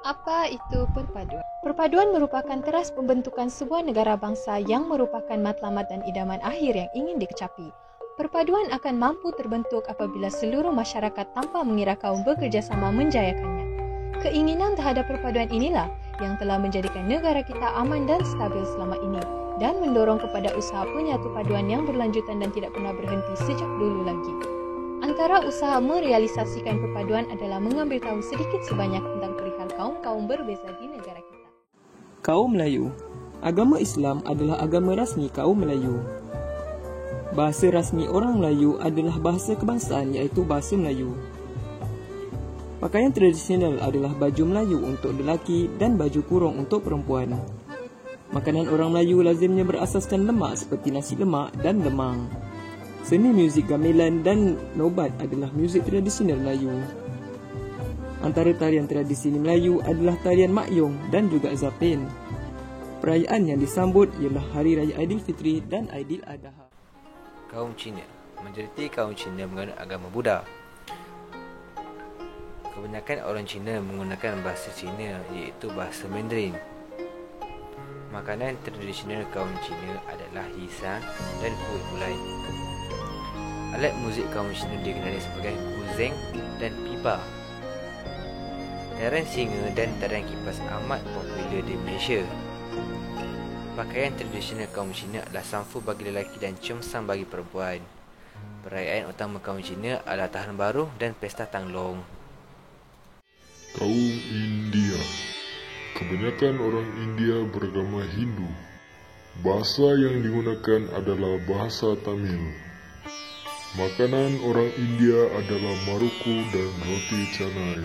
Apa itu perpaduan? Perpaduan merupakan teras pembentukan sebuah negara bangsa yang merupakan matlamat dan idaman akhir yang ingin dikecapi. Perpaduan akan mampu terbentuk apabila seluruh masyarakat tanpa mengira kaum bekerjasama menjayakannya. Keinginan terhadap perpaduan inilah yang telah menjadikan negara kita aman dan stabil selama ini dan mendorong kepada usaha penyatu paduan yang berlanjutan dan tidak pernah berhenti sejak dulu lagi. Antara usaha merealisasikan perpaduan adalah mengambil tahu sedikit sebanyak tentang perihal kaum-kaum berbeza di negara kita. Kaum Melayu. Agama Islam adalah agama rasmi kaum Melayu. Bahasa rasmi orang Melayu adalah bahasa kebangsaan iaitu bahasa Melayu. Pakaian tradisional adalah baju Melayu untuk lelaki dan baju kurung untuk perempuan. Makanan orang Melayu lazimnya berasaskan lemak seperti nasi lemak dan lemang. Seni muzik gamelan dan nobat adalah muzik tradisional Melayu. Antara tarian tradisi Melayu adalah tarian makyong dan juga zapin. Perayaan yang disambut ialah Hari Raya Aidilfitri dan Aidiladha. Kaum Cina. Majoriti kaum Cina menganut agama Buddha. Kebanyakan orang Cina menggunakan bahasa Cina iaitu bahasa Mandarin. Makanan tradisional kaum Cina adalah hisang dan kuih gulai. Alat muzik kaum Cina dikenali sebagai guzeng dan pipa. Tarian singa dan tarian kipas amat popular di Malaysia. Pakaian tradisional kaum Cina adalah samfu bagi lelaki dan ceumsang bagi perempuan. Perayaan utama kaum Cina adalah Tahun Baru dan Pesta Tanglong. Kaum India. Kebanyakan orang India beragama Hindu. Bahasa yang digunakan adalah bahasa Tamil. Makanan orang India adalah maruku dan roti canai.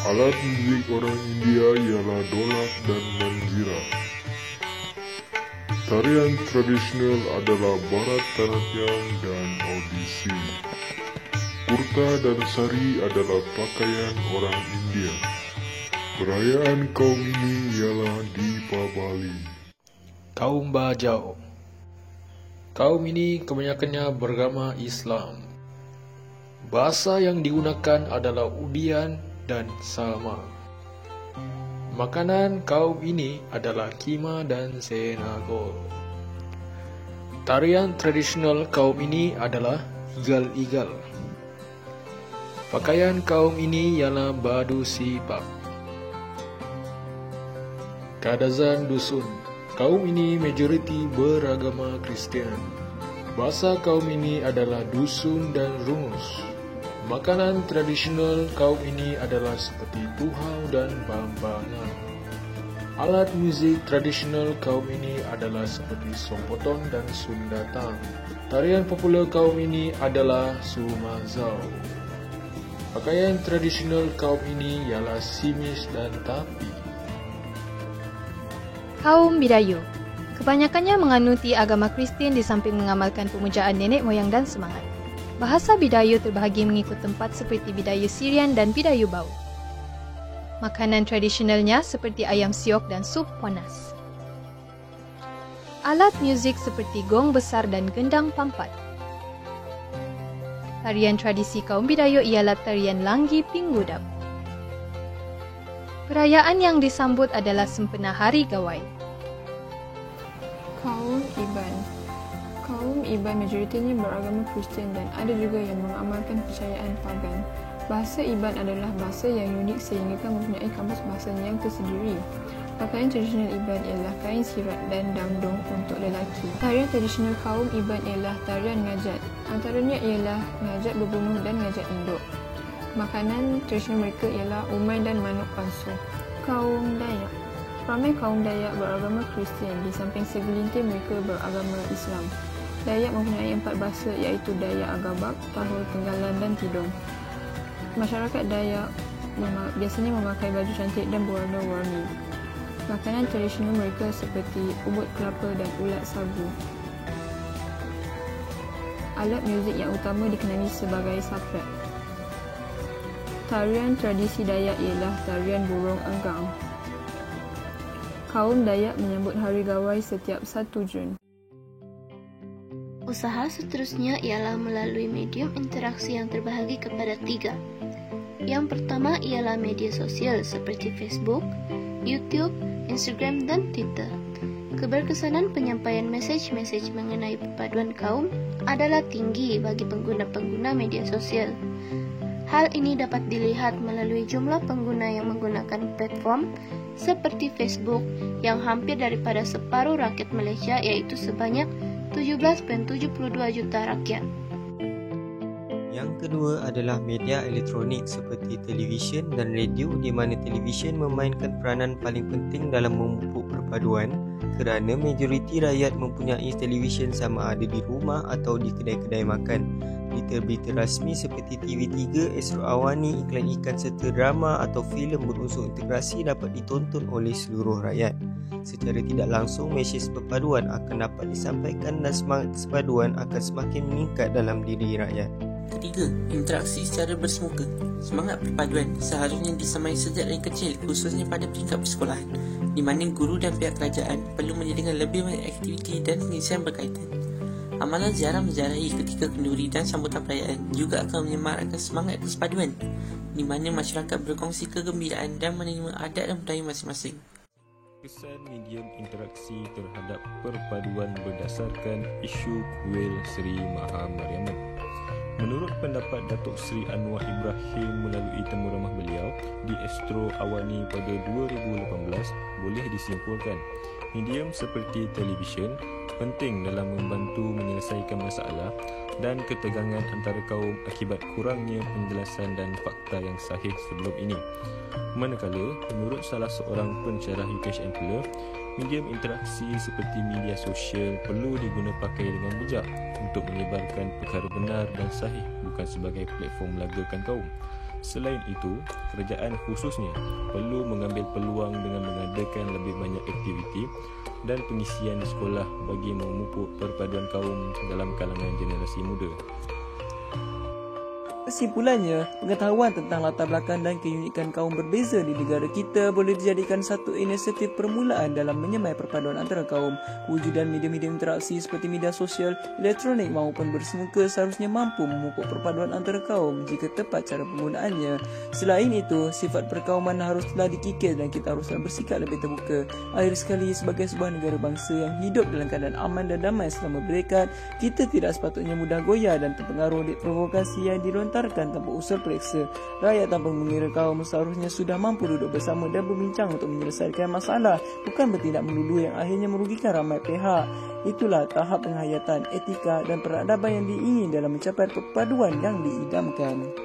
Alat muzik orang India ialah dolak dan manjira. Tarian tradisional adalah Bharatanatyam dan Odissi. Kurta dan sari adalah pakaian orang India. Perayaan kaum ini ialah Deepavali. Kaum Bajau. Kaum ini kebanyakannya beragama Islam. Bahasa yang digunakan adalah Udian dan Salma. Makanan kaum ini adalah kima dan senagol. Tarian tradisional kaum ini adalah igal-igal. Pakaian kaum ini ialah badu sipak. Kadazan dusun. Kaum ini majoriti beragama Kristian. Bahasa kaum ini adalah dusun dan rungus. Makanan tradisional kaum ini adalah seperti tuhau dan bambangan. Alat muzik tradisional kaum ini adalah seperti sompotong dan sundatang. Tarian popular kaum ini adalah sumazau. Pakaian tradisional kaum ini ialah simis dan tapi. Kaum Bidayu. Kebanyakannya menganuti agama Kristian di samping mengamalkan pemujaan nenek moyang dan semangat. Bahasa Bidayu terbahagi mengikut tempat seperti Bidayu Syrian dan Bidayu Bau. Makanan tradisionalnya seperti ayam siok dan sup ponas. Alat muzik seperti gong besar dan gendang pampat. Tarian tradisi kaum Bidayu ialah tarian Langgi Pinggudap. Perayaan yang disambut adalah sempena Hari Gawai. Kaum Iban. Kaum Iban majoritinya beragama Kristian dan ada juga yang mengamalkan kepercayaan pagan. Bahasa Iban adalah bahasa yang unik sehingga mempunyai kamus bahasanya yang tersendiri. Pakaian tradisional Iban ialah kain sirat dan damdung untuk lelaki. Tarian tradisional kaum Iban ialah tarian ngajat. Antaranya ialah ngajat berbunuh dan ngajat induk. Makanan tradisional mereka ialah umai dan manuk palsu. Kaum Dayak. Ramai kaum Dayak beragama Kristian di samping segelintir mereka beragama Islam. Dayak mempunyai 4 bahasa iaitu Dayak Agabak, Tahul, Tenggalan dan Tidong. Masyarakat Dayak biasanya memakai baju cantik dan berwarna-warni. Makanan tradisional mereka seperti ubud kelapa dan ulat sagu. Alat muzik yang utama dikenali sebagai saprat. Tarian tradisi Dayak ialah tarian burung enggang. Kaum Dayak menyambut Hari Gawai setiap 1 Jun. Usaha seterusnya ialah melalui medium interaksi yang terbahagi kepada 3. Yang pertama ialah media sosial seperti Facebook, YouTube, Instagram dan Twitter. Keberkesanan penyampaian mesej-mesej mengenai perpaduan kaum adalah tinggi bagi pengguna-pengguna media sosial. Hal ini dapat dilihat melalui jumlah pengguna yang menggunakan platform seperti Facebook yang hampir daripada separuh rakyat Malaysia, yaitu sebanyak 17.72 juta rakyat. Yang kedua adalah media elektronik seperti televisyen dan radio, di mana televisyen memainkan peranan paling penting dalam memupuk perpaduan kerana majoriti rakyat mempunyai televisyen sama ada di rumah atau di kedai-kedai makan. Berita-berita rasmi seperti TV3, Astro Awani, iklan-iklan serta drama atau filem berunsur integrasi dapat ditonton oleh seluruh rakyat. Secara tidak langsung, mesej perpaduan akan dapat disampaikan dan semangat perpaduan akan semakin meningkat dalam diri rakyat. Ketiga, interaksi secara bersemuka. Semangat perpaduan seharusnya disemai sejak dari kecil, khususnya pada peringkat persekolahan, di mana guru dan pihak kerajaan perlu menyediakan lebih banyak aktiviti dan pengisian berkaitan. Amalan ziarah menziarahi ketika kenduri dan sambutan perayaan juga akan menyemarakkan semangat perpaduan, di mana masyarakat berkongsi kegembiraan dan menerima adat dan budaya masing-masing. Kesan medium interaksi terhadap perpaduan berdasarkan isu kuil Seri Maha Mariaman. Menurut pendapat Datuk Seri Anwar Ibrahim melalui temu ramah beliau di Astro Awani pada 2018, boleh disimpulkan medium seperti televisyen penting dalam membantu menyelesaikan masalah dan ketegangan antara kaum akibat kurangnya penjelasan dan fakta yang sahih sebelum ini. Manakala, menurut salah seorang pensyarah UKHM pula, medium interaksi seperti media sosial perlu diguna pakai dengan bijak untuk menyebarkan perkara benar dan sahih, bukan sebagai platform melagakan kaum. Selain itu, kerajaan khususnya perlu mengambil peluang dengan mengadakan lebih banyak aktiviti dan pengisian di sekolah bagi memupuk perpaduan kaum dalam kalangan generasi muda. Kesimpulannya, pengetahuan tentang latar belakang dan keunikan kaum berbeza di negara kita boleh dijadikan satu inisiatif permulaan dalam menyemai perpaduan antara kaum. Kewujudan media-media interaksi seperti media sosial, elektronik maupun bersemuka seharusnya mampu memupuk perpaduan antara kaum jika tepat cara penggunaannya. Selain itu, sifat perkauman haruslah dikikis dan kita haruslah bersikap lebih terbuka. Akhir sekali, sebagai sebuah negara bangsa yang hidup dalam keadaan aman dan damai selama berdekat, kita tidak sepatutnya mudah goyah dan terpengaruh oleh provokasi yang dilontarkan tanpa usul periksa. Rakyat tanpa mengira kaum seharusnya sudah mampu duduk bersama dan berbincang untuk menyelesaikan masalah, bukan bertindak melulu yang akhirnya merugikan ramai pihak. Itulah tahap penghayatan, etika dan peradaban yang diingin dalam mencapai perpaduan yang diidamkan.